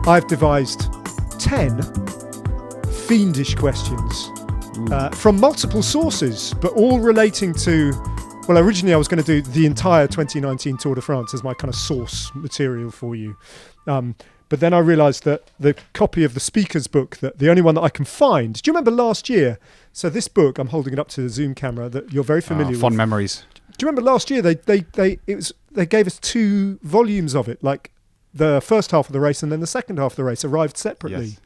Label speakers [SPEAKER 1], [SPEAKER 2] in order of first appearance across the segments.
[SPEAKER 1] I've devised 10 fiendish questions from multiple sources, but all relating to... Well, originally I was going to do the entire 2019 Tour de France as my kind of source material for you. But then I realised that the copy of the speaker's book, that the only one that I can find... Do you remember last year? So this book, I'm holding it up to the Zoom camera, that you're very familiar with.
[SPEAKER 2] Fond memories.
[SPEAKER 1] Do you remember last year they gave us 2 volumes of it, like the first half of the race and then the second half of the race arrived separately.
[SPEAKER 2] Yes.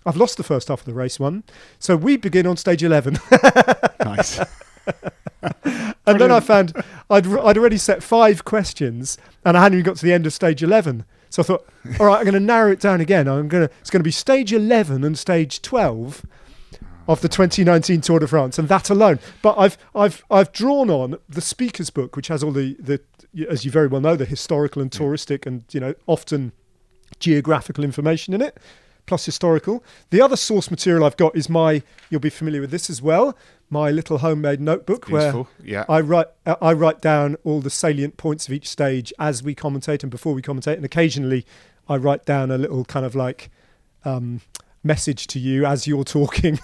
[SPEAKER 1] I've lost the first half of the race one. So we begin on stage 11.
[SPEAKER 2] Nice.
[SPEAKER 1] And then I found I'd already set 5 questions and I hadn't even got to the end of stage 11. So I thought, all right, I'm going to narrow it down again. It's going to be stage 11 and stage 12 of the 2019 Tour de France, and that alone. But I've drawn on the speaker's book, which has all the as you very well know, the historical and touristic and often geographical information in it, plus historical. The other source material I've got is you'll be familiar with this as well, my little homemade notebook.
[SPEAKER 2] Beautiful.
[SPEAKER 1] Where I write down all the salient points of each stage as we commentate and before we commentate, and occasionally I write down a little kind of like message to you as you're talking.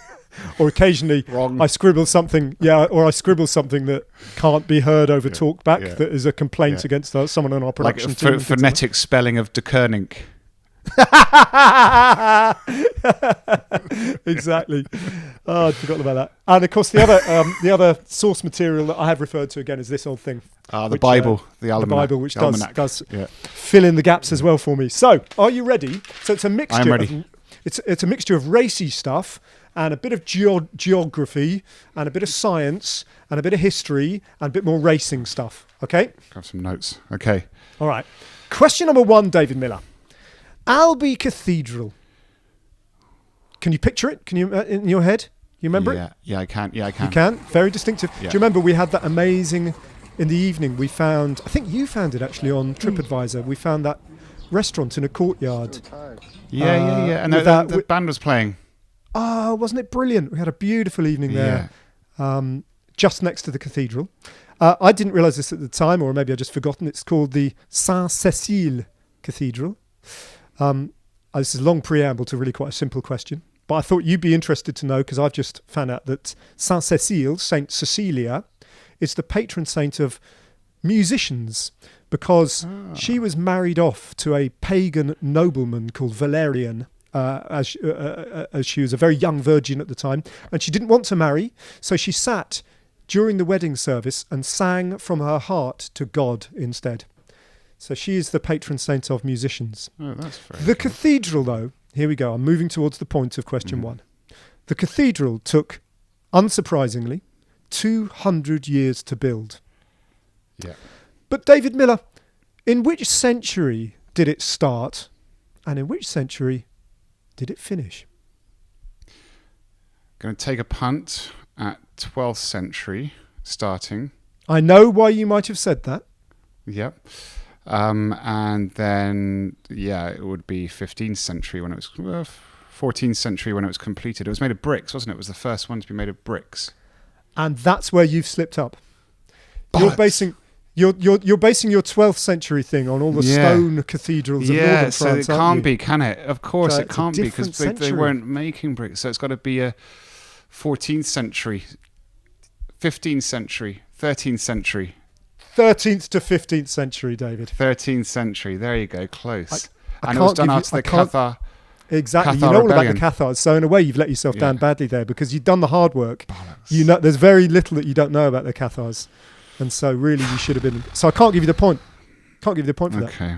[SPEAKER 1] Or occasionally I scribble something, that can't be heard over talk back, that is a complaint against someone on our production team.
[SPEAKER 2] Like phonetic spelling of De Koning.
[SPEAKER 1] Exactly. Oh, I'd forgotten about that. And of course, the other source material that I have referred to again is this old thing.
[SPEAKER 2] The Bible, the almanac.
[SPEAKER 1] The Bible, which does
[SPEAKER 2] Yeah.
[SPEAKER 1] fill in the gaps as well for me. So, are you ready? So it's a mixture.
[SPEAKER 2] I'm ready.
[SPEAKER 1] It's a mixture of racy stuff and a bit of geography and a bit of science and a bit of history and a bit more racing stuff. Okay?
[SPEAKER 2] Grab some notes. Okay.
[SPEAKER 1] All right. Question number 1, David Miller. Albi Cathedral. Can you picture it? Can you in your head? You remember it?
[SPEAKER 2] Yeah, I can. Yeah, I can.
[SPEAKER 1] You can? Very distinctive.
[SPEAKER 2] Yeah.
[SPEAKER 1] Do you remember we had that amazing... In the evening, we found... I think you found it actually on TripAdvisor. We found that restaurant in a courtyard.
[SPEAKER 2] Yeah. And the band was playing.
[SPEAKER 1] Oh, wasn't it brilliant? We had a beautiful evening there, just next to the cathedral. I didn't realise this at the time, or maybe I'd just forgotten. It's called the Saint-Cécile Cathedral. This is a long preamble to really quite a simple question, but I thought you'd be interested to know, because I've just found out that Saint-Cécile, Saint Cecilia, is the patron saint of musicians, because she was married off to a pagan nobleman called Valerian, as she was a very young virgin at the time, and she didn't want to marry, so she sat during the wedding service and sang from her heart to God instead. So she is the patron saint of musicians.
[SPEAKER 2] Oh, that's very
[SPEAKER 1] The cathedral, though, here we go, I'm moving towards the point of question 1. The cathedral took, unsurprisingly, 200 years to build.
[SPEAKER 2] Yeah.
[SPEAKER 1] But David Miller, in which century did it start, and in which century did it finish?
[SPEAKER 2] Going to take a punt at 12th century starting.
[SPEAKER 1] I know why you might have said that.
[SPEAKER 2] Yep. And then, it would be 15th century when it was... 14th century when it was completed. It was made of bricks, wasn't it? It was the first one to be made of bricks.
[SPEAKER 1] And that's where you've slipped up.
[SPEAKER 2] Bollocks.
[SPEAKER 1] You're basing your 12th century thing on all the stone cathedrals of northern France,
[SPEAKER 2] so it can't be, can it? Of course
[SPEAKER 1] So
[SPEAKER 2] it can't be, because they weren't making bricks. So it's got to be a 14th century, 15th century, 13th century.
[SPEAKER 1] 13th to 15th century, David.
[SPEAKER 2] 13th century. There you go. Close.
[SPEAKER 1] I
[SPEAKER 2] And it was done after the Cathar.
[SPEAKER 1] Exactly.
[SPEAKER 2] Cathar
[SPEAKER 1] You know all about
[SPEAKER 2] rebellion.
[SPEAKER 1] the Cathars. So in a way, you've let yourself down badly there, because you've done the hard work.
[SPEAKER 2] Bollocks.
[SPEAKER 1] You know, there's very little that you don't know about the Cathars. And so really you should have been... So I can't give you the point. Can't give you the point for that.
[SPEAKER 2] Okay.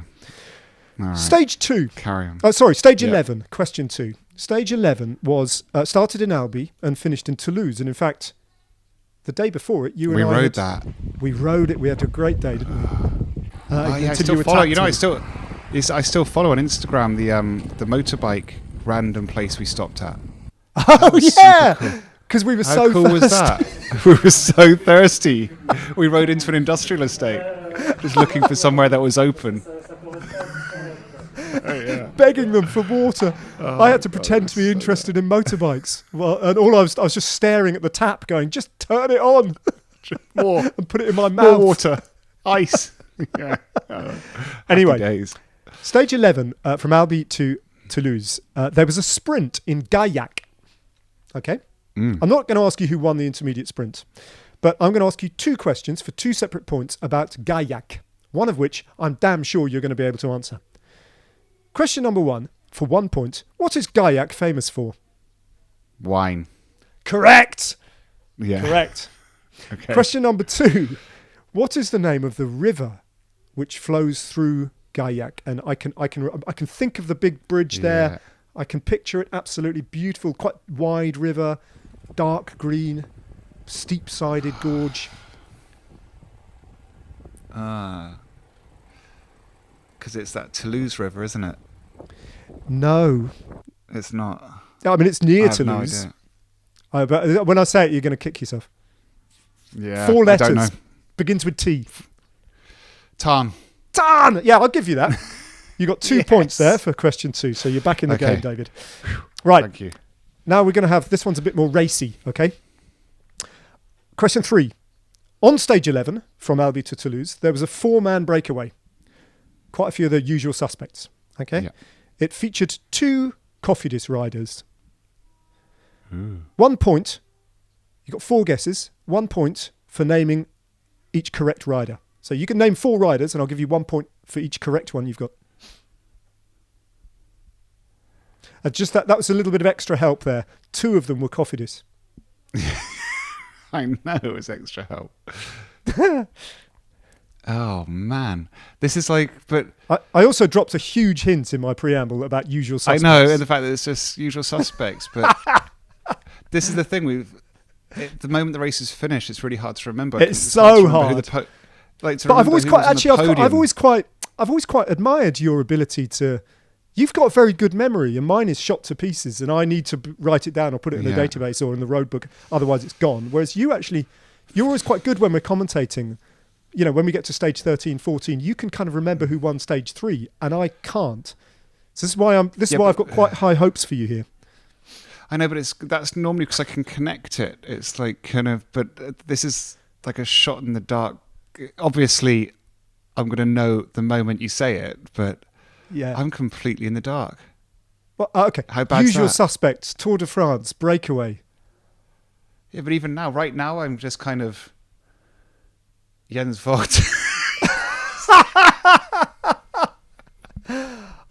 [SPEAKER 2] All right.
[SPEAKER 1] Stage 2.
[SPEAKER 2] Carry on.
[SPEAKER 1] Oh, sorry, stage 11. Question 2. Stage 11 was started in Albi and finished in Toulouse. And in fact, the day before it, you and
[SPEAKER 2] We
[SPEAKER 1] I...
[SPEAKER 2] rode that.
[SPEAKER 1] We rode it. We had a great day, didn't we?
[SPEAKER 2] I still follow. I still follow on Instagram the motorbike random place we stopped at.
[SPEAKER 1] Oh, yeah! Because we were
[SPEAKER 2] How
[SPEAKER 1] so
[SPEAKER 2] cool was that? We were so thirsty. We rode into an industrial estate, just looking for somewhere that was open.
[SPEAKER 1] begging them for water. I had to pretend to be interested in motorbikes. Well, and I was just staring at the tap going, just turn it on.
[SPEAKER 2] More.
[SPEAKER 1] And put it in my mouth.
[SPEAKER 2] More water. Ice. Yeah.
[SPEAKER 1] Anyway,
[SPEAKER 2] Happy days.
[SPEAKER 1] stage 11 from Albi to Toulouse, there was a sprint in Gaillac. Okay? I'm not going to ask you who won the intermediate sprint, but I'm going to ask you 2 questions for 2 separate points about Gaillac, one of which I'm damn sure you're going to be able to answer. Question number 1, for 1 point. What is Gaillac famous for?
[SPEAKER 2] Wine.
[SPEAKER 1] Correct!
[SPEAKER 2] Yeah.
[SPEAKER 1] Correct.
[SPEAKER 2] Okay.
[SPEAKER 1] Question number 2. What is the name of the river which flows through Gaillac? And I can think of the big bridge there.
[SPEAKER 2] Yeah.
[SPEAKER 1] I can picture it. Absolutely beautiful, quite wide river, dark green, steep-sided gorge.
[SPEAKER 2] Because it's that Toulouse River, isn't it?
[SPEAKER 1] No.
[SPEAKER 2] It's not.
[SPEAKER 1] I mean, it's near
[SPEAKER 2] I have
[SPEAKER 1] Toulouse.
[SPEAKER 2] no idea.
[SPEAKER 1] But when I say it, you're going to kick yourself.
[SPEAKER 2] Yeah.
[SPEAKER 1] 4 letters.
[SPEAKER 2] I don't know.
[SPEAKER 1] Begins with T.
[SPEAKER 2] Tarn.
[SPEAKER 1] Tarn! Yeah, I'll give you that. You got 2
[SPEAKER 2] Yes.
[SPEAKER 1] points there for question 2, so you're back in the
[SPEAKER 2] Okay.
[SPEAKER 1] game, David. Right.
[SPEAKER 2] Thank you.
[SPEAKER 1] Now we're going to have, this one's a bit more racy, okay? Question 3. On stage 11, from Albi to Toulouse, there was a 4-man breakaway. Quite a few of the usual suspects, okay?
[SPEAKER 2] Yeah.
[SPEAKER 1] It featured 2 Cofidis riders.
[SPEAKER 2] Ooh.
[SPEAKER 1] 1 point. You got 4 guesses. 1 point for naming each correct rider. So you can name 4 riders, and I'll give you 1 point for each correct one you've got. Just that was a little bit of extra help there. 2 of them were Cofidis.
[SPEAKER 2] I know it was extra help. Oh, man. This is like, but...
[SPEAKER 1] I also dropped a huge hint in my preamble about usual suspects.
[SPEAKER 2] I know, and the fact that it's just usual suspects, but this is the thing. The moment the race is finished, it's really hard to remember.
[SPEAKER 1] It's so hard.
[SPEAKER 2] But
[SPEAKER 1] I've always quite admired your ability to... You've got a very good memory, and mine is shot to pieces, and I need to write it down or put it in a database or in the road book, otherwise it's gone. Whereas you're always quite good when we're commentating. You know, when we get to stage 13, 14, you can kind of remember who won stage 3, and I can't. So this is why I've got quite high hopes for you here.
[SPEAKER 2] I know, but that's normally because I can connect it. It's like kind of, but this is like a shot in the dark. Obviously, I'm going to know the moment you say it, but
[SPEAKER 1] Yeah.
[SPEAKER 2] I'm completely in the dark.
[SPEAKER 1] Well, okay.
[SPEAKER 2] How bad's
[SPEAKER 1] Usual
[SPEAKER 2] that?
[SPEAKER 1] suspects, Tour de France, breakaway.
[SPEAKER 2] Yeah, but even now, right now, I'm just kind of Jens Vogt.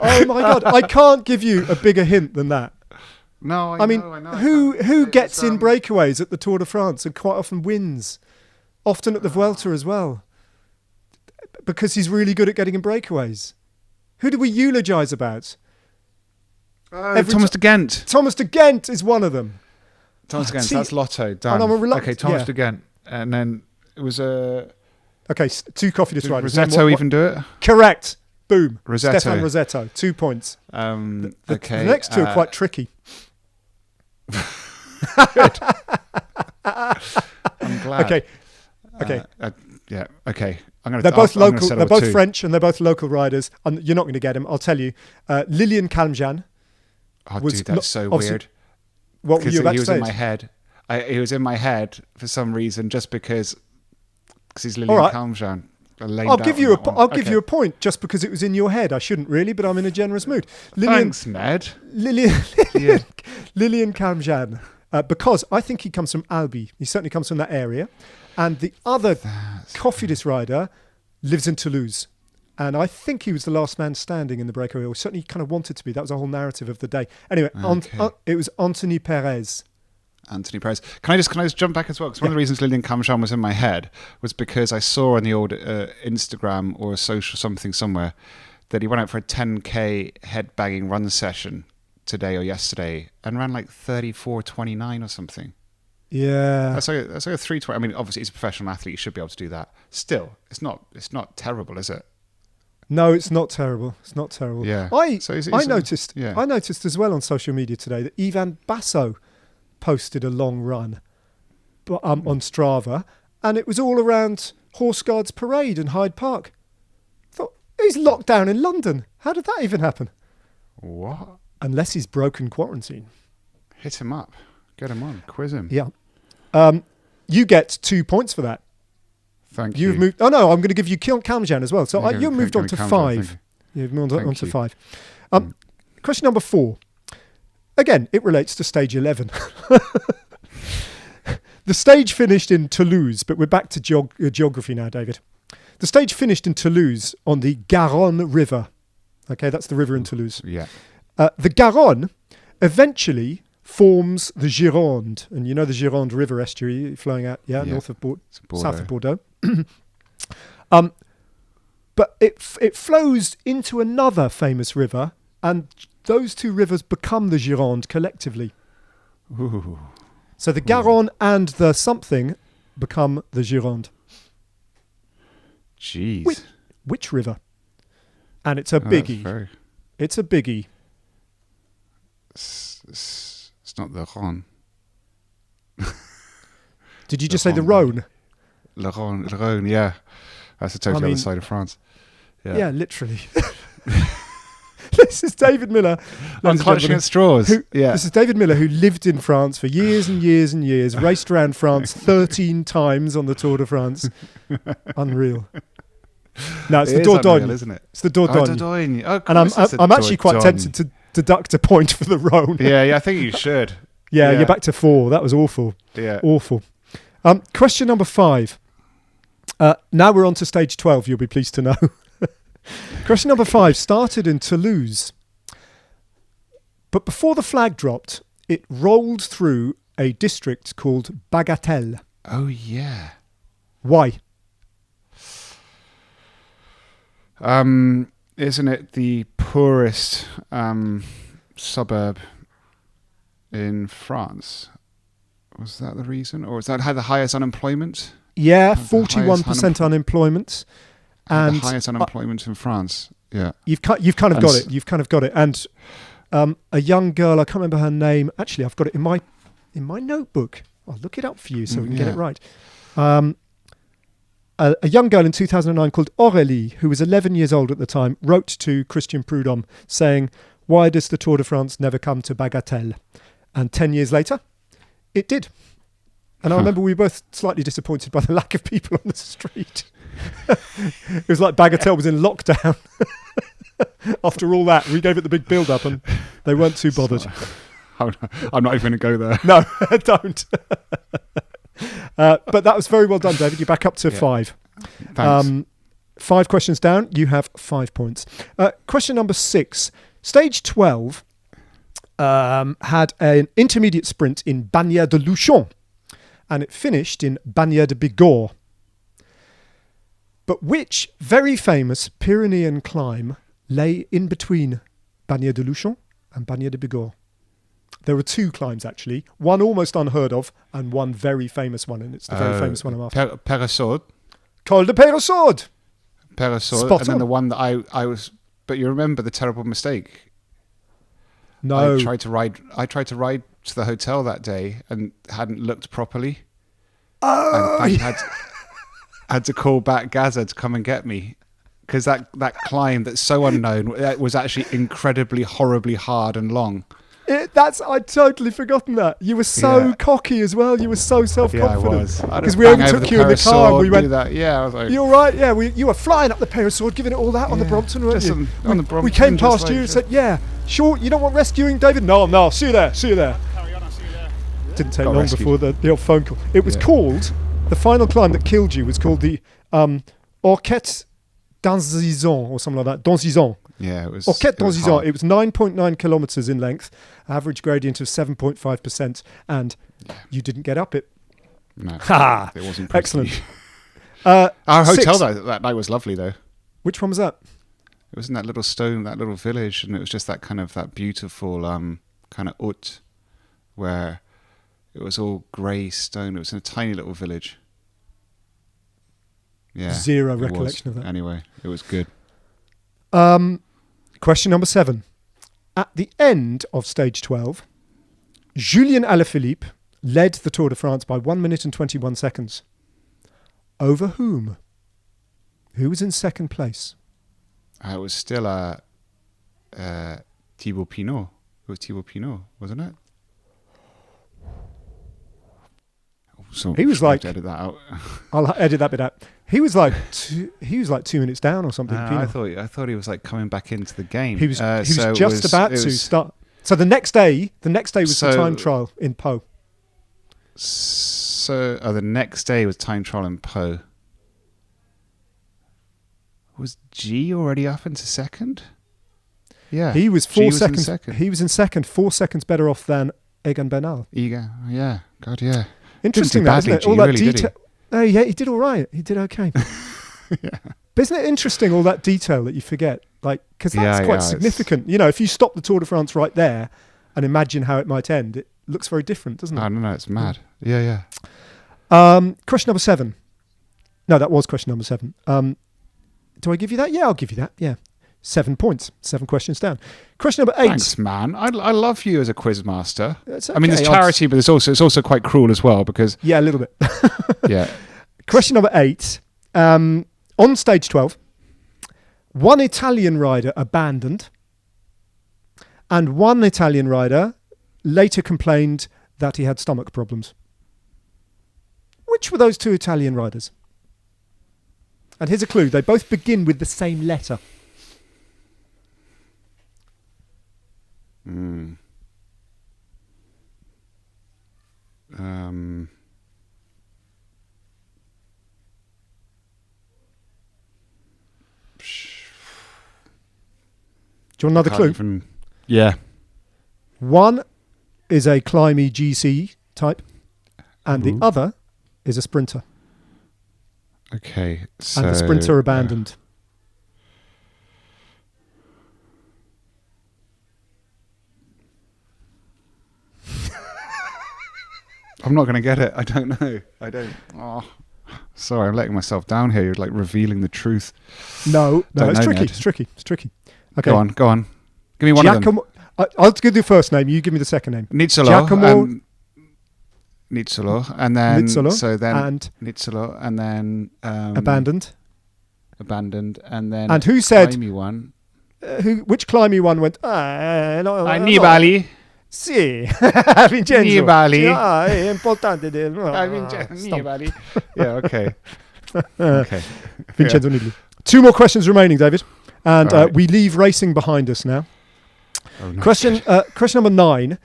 [SPEAKER 1] Oh my God. I can't give you a bigger hint than that.
[SPEAKER 2] No,
[SPEAKER 1] I mean,
[SPEAKER 2] know.
[SPEAKER 1] who gets in breakaways at the Tour de France and quite often wins? Often at the Vuelta as well. Because he's really good at getting in breakaways. Who do we eulogise about?
[SPEAKER 2] Thomas de Ghent.
[SPEAKER 1] Thomas de Ghent is one of them.
[SPEAKER 2] Thomas de Ghent,
[SPEAKER 1] See,
[SPEAKER 2] that's Lotto. Done.
[SPEAKER 1] and I'm a reluctant-
[SPEAKER 2] Okay, Thomas
[SPEAKER 1] yeah.
[SPEAKER 2] de Ghent. And then it was a...
[SPEAKER 1] Okay, 2 Cofidis
[SPEAKER 2] Did
[SPEAKER 1] riders.
[SPEAKER 2] Rosetto even do it?
[SPEAKER 1] Correct. Boom.
[SPEAKER 2] Rosetto.
[SPEAKER 1] Stefan Rosetto. 2 points.
[SPEAKER 2] Okay.
[SPEAKER 1] The next 2 are quite tricky.
[SPEAKER 2] I'm glad.
[SPEAKER 1] Okay.
[SPEAKER 2] Yeah. Okay.
[SPEAKER 1] They're both
[SPEAKER 2] I'm gonna
[SPEAKER 1] local.
[SPEAKER 2] settle
[SPEAKER 1] They're both
[SPEAKER 2] with 2.
[SPEAKER 1] French, and they're both local riders. And you're not going to get them. I'll tell you. Lilian Calmjan.
[SPEAKER 2] Oh,
[SPEAKER 1] was
[SPEAKER 2] dude, that's so
[SPEAKER 1] obviously-
[SPEAKER 2] weird.
[SPEAKER 1] What were you about
[SPEAKER 2] he
[SPEAKER 1] to
[SPEAKER 2] was
[SPEAKER 1] say?
[SPEAKER 2] in my head. He was in my head for some reason, just because he's
[SPEAKER 1] All
[SPEAKER 2] Lilian
[SPEAKER 1] right. I'll
[SPEAKER 2] Calmjan.
[SPEAKER 1] give you a point just because it was in your head. I shouldn't really, but I'm in a generous mood.
[SPEAKER 2] Thanks, Ned.
[SPEAKER 1] Lilian
[SPEAKER 2] Yeah.
[SPEAKER 1] Lilian Calmjan. Because I think he comes from Albi. He certainly comes from that area. And the other Cofidis rider lives in Toulouse. And I think he was the last man standing in the breakaway, or certainly kind of wanted to be. That was the whole narrative of the day. Anyway,
[SPEAKER 2] Okay.
[SPEAKER 1] it was Anthony Perez.
[SPEAKER 2] Anthony Perez. Can I just jump back as well? Because one of the reasons Lilian Calmjan was in my head was because I saw on the old Instagram or social something somewhere that he went out for a 10K head-bagging run session today or yesterday and ran like 34:29 or something.
[SPEAKER 1] Yeah.
[SPEAKER 2] That's like a 3:20. I mean, obviously he's a professional athlete; he should be able to do that. Still, it's not terrible, is it?
[SPEAKER 1] No, it's not terrible. It's not terrible.
[SPEAKER 2] Yeah.
[SPEAKER 1] I
[SPEAKER 2] I
[SPEAKER 1] noticed as well on social media today that Ivan Basso posted a long run on Strava, and it was all around Horse Guards Parade in Hyde Park. I thought, he's locked down in London. How did that even happen?
[SPEAKER 2] What?
[SPEAKER 1] Unless he's broken quarantine.
[SPEAKER 2] Hit him up. Get him on. Quiz him.
[SPEAKER 1] Yeah. You get 2 points for that.
[SPEAKER 2] Thank you.
[SPEAKER 1] You've moved. Oh no, I'm going to give you Calmjan as well. So
[SPEAKER 2] Okay,
[SPEAKER 1] you've moved on to
[SPEAKER 2] Calmjan,
[SPEAKER 1] 5.
[SPEAKER 2] thank
[SPEAKER 1] You've moved on
[SPEAKER 2] Thank
[SPEAKER 1] to
[SPEAKER 2] you.
[SPEAKER 1] 5. Question number 4. Again, it relates to stage 11. The stage finished in Toulouse, but we're back to geography now, David. The stage finished in Toulouse on the Garonne River. Okay, that's the river in Toulouse.
[SPEAKER 2] Yeah.
[SPEAKER 1] The Garonne eventually forms the Gironde. And you know the Gironde River estuary flowing out, north of south of Bordeaux. But it flows into another famous river, and those two rivers become the Gironde collectively.
[SPEAKER 2] Ooh.
[SPEAKER 1] So the Garonne and the something become the Gironde.
[SPEAKER 2] Jeez.
[SPEAKER 1] Which river? And it's a biggie. It's a biggie.
[SPEAKER 2] It's not the Rhône.
[SPEAKER 1] Did you just say the Rhône?
[SPEAKER 2] Le Rhône, yeah. That's the totally other side of France.
[SPEAKER 1] Yeah, literally. This is David Miller.
[SPEAKER 2] I'm clutching at straws.
[SPEAKER 1] This is David Miller, who lived in France for years and years and years, raced around France 13 times on the Tour de France. Unreal. No, it's the Dordogne,
[SPEAKER 2] isn't it?
[SPEAKER 1] It's the Dordogne.
[SPEAKER 2] Dordogne. Oh,
[SPEAKER 1] and I'm actually quite tempted to deduct a point for the Rhône.
[SPEAKER 2] Yeah, I think you should.
[SPEAKER 1] Yeah, you're back to 4. That was awful.
[SPEAKER 2] Yeah.
[SPEAKER 1] Awful. Question number 5. Now we're on to stage 12, you'll be pleased to know. Question number 5 started in Toulouse. But before the flag dropped, it rolled through a district called Bagatelle.
[SPEAKER 2] Oh, yeah.
[SPEAKER 1] Why?
[SPEAKER 2] Isn't it the poorest suburb in France? Was that the reason? Or was that had the highest unemployment?
[SPEAKER 1] Yeah, 41% unemployment.
[SPEAKER 2] And the highest unemployment in France. Yeah.
[SPEAKER 1] You've kind of got it. You've kind of got it. And a young girl, I can't remember her name. Actually, I've got it in my notebook. I'll look it up for you so we can get it right. A young girl in 2009 called Aurélie, who was 11 years old at the time, wrote to Christian Prudhomme saying, "Why does the Tour de France never come to Bagatelle?" And 10 years later, it did. And I remember we were both slightly disappointed by the lack of people on the street. It was like Bagatelle was in lockdown. After all that, we gave it the big build-up and they weren't too bothered.
[SPEAKER 2] I'm not even going to go there.
[SPEAKER 1] No, don't. But that was very well done, David. You're back up to 5.
[SPEAKER 2] Thanks.
[SPEAKER 1] 5 questions down. You have 5 points. Question number 6. Stage 12 had an intermediate sprint in Bagnères de Luchon, and it finished in Bagnères de Bigorre. But which very famous Pyrenean climb lay in between Bagnères de Luchon and Bagnères de Bigorre? There were 2 climbs, actually. One almost unheard of and one very famous one, and it's the very famous one I'm after.
[SPEAKER 2] Peyresourde.
[SPEAKER 1] Col de Peyresourde.
[SPEAKER 2] And then the one that I was... But you remember the terrible mistake?
[SPEAKER 1] No.
[SPEAKER 2] I tried to ride to the hotel that day and hadn't looked properly.
[SPEAKER 1] Oh!
[SPEAKER 2] And had to call back Gaza to come and get me. Because that climb that's so unknown was actually incredibly, horribly hard and long.
[SPEAKER 1] I'd totally forgotten that. You were so cocky as well. You were so self-confident.
[SPEAKER 2] Yeah, I was.
[SPEAKER 1] Because we overtook you in the car and we went...
[SPEAKER 2] That. Yeah, I was like...
[SPEAKER 1] You're right, yeah. You were flying up the Peyresourde, giving it all that on the Brompton, weren't you?
[SPEAKER 2] On the Brompton.
[SPEAKER 1] We came past you and said, yeah, sure, you don't want rescuing, David? No, see you there.
[SPEAKER 3] Carry on, I'll see you there.
[SPEAKER 1] Didn't take long before the old phone call. It was called... The final climb that killed you was called the Orquette d'Anzizan or something like that. D'Anzizan.
[SPEAKER 2] Yeah, it was.
[SPEAKER 1] Orquette d'Anzizan. It was 9.9 kilometres in length, average gradient of 7.5%, and you didn't get up it.
[SPEAKER 2] No,
[SPEAKER 1] Ha!
[SPEAKER 2] It wasn't pretty.
[SPEAKER 1] Excellent.
[SPEAKER 2] Our hotel that night was lovely, though.
[SPEAKER 1] Which one was that?
[SPEAKER 2] It was in that little village, and it was just that beautiful kind of hut where it was all grey stone. It was in a tiny little village. Yeah.
[SPEAKER 1] Zero recollection of that.
[SPEAKER 2] Anyway, it was good.
[SPEAKER 1] Question number 7. At the end of stage 12, Julien Alaphilippe led the Tour de France by 1 minute and 21 seconds. Over whom? Who was in second place?
[SPEAKER 2] It was still Thibaut Pinot. It was Thibaut Pinot, wasn't it? So
[SPEAKER 1] he was like...
[SPEAKER 2] edit that out.
[SPEAKER 1] I'll edit that bit out. He was like 2 minutes down or something.
[SPEAKER 2] I thought he was like coming back into the game.
[SPEAKER 1] He was just about to start. So the next day was the time trial in Po.
[SPEAKER 2] So the next day was time trial in Po. Was G already up into second? Yeah,
[SPEAKER 1] he was 4 seconds. He was in second, 4 seconds better off than Egan Bernal.
[SPEAKER 2] Yeah, God, yeah.
[SPEAKER 1] Interesting, that, isn't it? All that detail. Oh, yeah, he did all right. He did okay.
[SPEAKER 2] Yeah.
[SPEAKER 1] But isn't it interesting, all that detail that you forget? Like, because that's quite significant. You know, if you stop the Tour de France right there and imagine how it might end, it looks very different, doesn't it?
[SPEAKER 2] I don't know. It's mad. Yeah.
[SPEAKER 1] Question number 7. No, that was question number 7. Do I give you that? Yeah, I'll give you that. Yeah. 7 points. 7 questions down. Question number 8.
[SPEAKER 2] Thanks, man. I love you as a quiz master.
[SPEAKER 1] Okay.
[SPEAKER 2] I mean, there's charity, but it's also quite cruel as well because...
[SPEAKER 1] Yeah, a little bit.
[SPEAKER 2] Yeah.
[SPEAKER 1] Question number 8. On stage 12, one Italian rider abandoned and one Italian rider later complained that he had stomach problems. Which were those 2 Italian riders? And here's a clue. They both begin with the same letter. Do you want another clue?
[SPEAKER 2] Yeah.
[SPEAKER 1] One is a climby GC type, and the other is a sprinter.
[SPEAKER 2] Okay. So,
[SPEAKER 1] and the sprinter abandoned.
[SPEAKER 2] I'm not going to get it. I don't know. I don't. Oh, sorry, I'm letting myself down here. You're like revealing the truth.
[SPEAKER 1] No, it's tricky.
[SPEAKER 2] Ned.
[SPEAKER 1] It's tricky. Okay.
[SPEAKER 2] Go on. Give me one of them.
[SPEAKER 1] I'll give you the first name. You give me the second name.
[SPEAKER 2] Nizzolo. Nizzolo. And then...
[SPEAKER 1] Nizzolo.
[SPEAKER 2] So then...
[SPEAKER 1] And...
[SPEAKER 2] Nizzolo. And then...
[SPEAKER 1] abandoned.
[SPEAKER 2] And then...
[SPEAKER 1] And who said...
[SPEAKER 2] Climby one.
[SPEAKER 1] Which climby one went...
[SPEAKER 2] Nibali.
[SPEAKER 1] Sì. Vincenzo.
[SPEAKER 2] Nibali.
[SPEAKER 1] È importante.
[SPEAKER 2] Nibali. Yeah, okay. Okay.
[SPEAKER 1] Vincenzo Nibali. 2 more questions remaining, David. And
[SPEAKER 2] right.
[SPEAKER 1] We leave racing behind us now.
[SPEAKER 2] Oh, no.
[SPEAKER 1] Question number 9.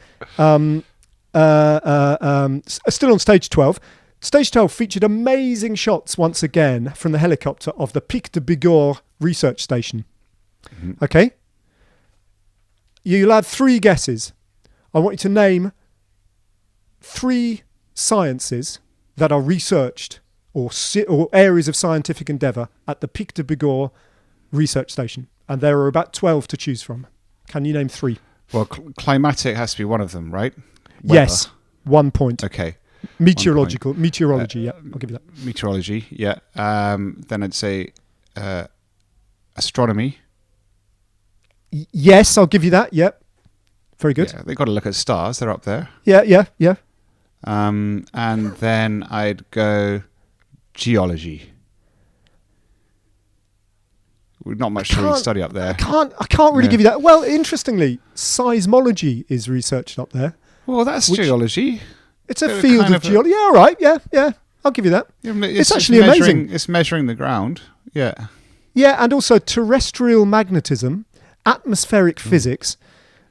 [SPEAKER 1] Still on stage 12. Stage 12 featured amazing shots once again from the helicopter of the Pic de Bigorre research station. Mm-hmm. Okay? You'll have 3 guesses. I want you to name 3 sciences that are researched or areas of scientific endeavour at the Pic de Bigorre research station. And there are about 12 to choose from. Can you name 3?
[SPEAKER 2] Well, climatic has to be one of them, right? Weather.
[SPEAKER 1] Yes. 1 point.
[SPEAKER 2] Okay.
[SPEAKER 1] Meteorology, yeah. I'll give you that.
[SPEAKER 2] Meteorology, yeah. Then I'd say astronomy.
[SPEAKER 1] Yes, I'll give you that. Yep. Very good.
[SPEAKER 2] Yeah, they've got to look at stars. They're up there.
[SPEAKER 1] Yeah.
[SPEAKER 2] And then I'd go geology. Not much to really study up there.
[SPEAKER 1] I can't really give you that. Well, interestingly, seismology is researched up there.
[SPEAKER 2] Well, that's geology.
[SPEAKER 1] It's a field of geology. Yeah, all right. Yeah. I'll give you that.
[SPEAKER 2] It's
[SPEAKER 1] actually amazing.
[SPEAKER 2] It's measuring the ground. Yeah.
[SPEAKER 1] Yeah, and also terrestrial magnetism, atmospheric physics,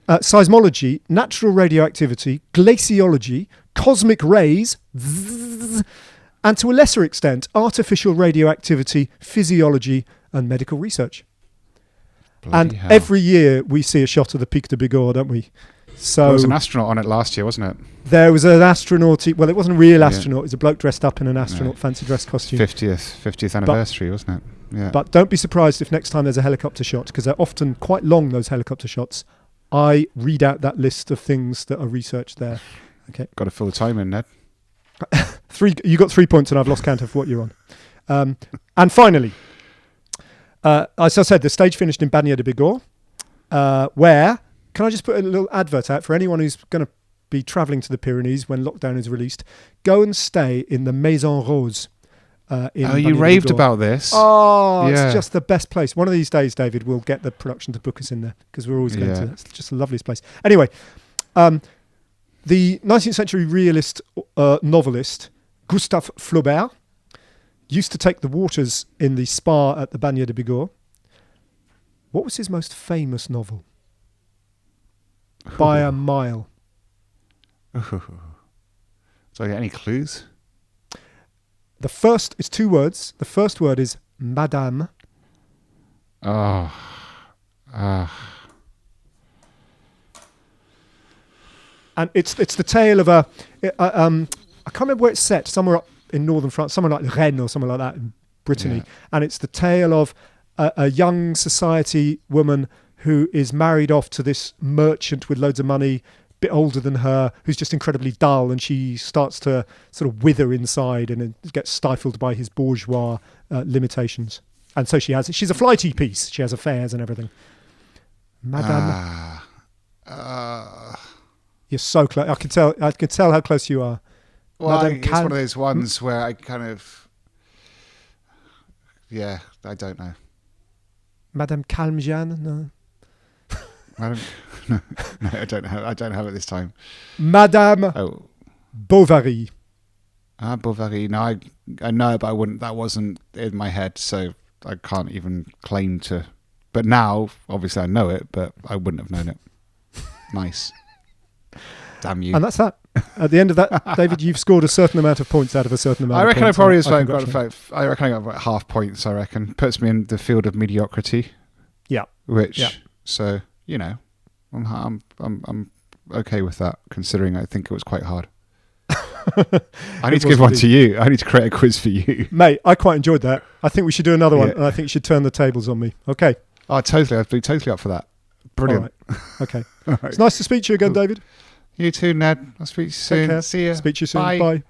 [SPEAKER 1] seismology, natural radioactivity, glaciology, cosmic rays, and to a lesser extent, artificial radioactivity, physiology, and medical research.
[SPEAKER 2] Bloody hell.
[SPEAKER 1] Every year we see a shot of the Pic de Bigorre, don't we? So
[SPEAKER 2] there was an astronaut on it last year, wasn't it?
[SPEAKER 1] There was an astronaut. Well, it wasn't a real astronaut. It was a bloke dressed up in an astronaut fancy dress costume.
[SPEAKER 2] 50th anniversary, wasn't it? Yeah.
[SPEAKER 1] But don't be surprised if next time there's a helicopter shot, because they're often quite long, those helicopter shots. I read out that list of things that are researched there. Okay.
[SPEAKER 2] Got to fill the time in, Ned.
[SPEAKER 1] 3. You got 3 points, and I've lost count of what you're on. And finally, as I said, the stage finished in Bagnères de Bigorre, where, can I just put a little advert out for anyone who's going to be travelling to the Pyrenees when lockdown is released? Go and stay in the Maison Rose.
[SPEAKER 2] You raved about this.
[SPEAKER 1] Oh, yeah. It's just the best place. One of these days, David, we'll get the production to book us in there, because we're always going to. It's just the loveliest place. Anyway, the 19th century realist novelist Gustave Flaubert used to take the waters in the spa at the Bagne de Bigorre. What was his most famous novel? By a mile.
[SPEAKER 2] So, any clues?
[SPEAKER 1] The first is 2 words. The first word is Madame.
[SPEAKER 2] Oh.
[SPEAKER 1] And it's the tale of I can't remember where it's set, somewhere up in northern France, somewhere like Rennes or somewhere like that in Brittany.
[SPEAKER 2] Yeah.
[SPEAKER 1] And it's the tale of a young society woman who is married off to this merchant with loads of money, a bit older than her, who's just incredibly dull, and she starts to sort of wither inside and gets stifled by his bourgeois limitations. And so she's a flighty piece. She has affairs and everything. Madame. You're so close. I can tell how close you are.
[SPEAKER 2] Well, it's one of those ones where I kind of... Yeah, I don't know.
[SPEAKER 1] Madame Calme-Jeanne? No.
[SPEAKER 2] No, I don't have. I don't have it this time.
[SPEAKER 1] Madame Bovary.
[SPEAKER 2] Bovary. No, I know, but I wouldn't. That wasn't in my head, so I can't even claim to. But now, obviously, I know it, but I wouldn't have known it. Nice. Damn you.
[SPEAKER 1] And that's that. At the end of that, David, you've scored a certain amount of points out of a certain amount.
[SPEAKER 2] I reckon
[SPEAKER 1] of points.
[SPEAKER 2] I probably I reckon I got about half points. I reckon puts me in the field of mediocrity.
[SPEAKER 1] Yeah.
[SPEAKER 2] So you know, I'm okay with that, considering I think it was quite hard. I need to give one to you. I need to create a quiz for you,
[SPEAKER 1] mate. I quite enjoyed that. I think we should do another one,
[SPEAKER 2] Yeah.
[SPEAKER 1] and I think you should turn the tables on me. Okay.
[SPEAKER 2] Oh, totally. I'd be totally up for that. Brilliant.
[SPEAKER 1] All right. Okay.
[SPEAKER 2] All right.
[SPEAKER 1] It's nice to speak to you again, David.
[SPEAKER 2] You too, Ned. I'll speak to you soon.
[SPEAKER 1] Take care.
[SPEAKER 2] See you.
[SPEAKER 1] Speak to you soon.
[SPEAKER 2] Bye.
[SPEAKER 1] Bye.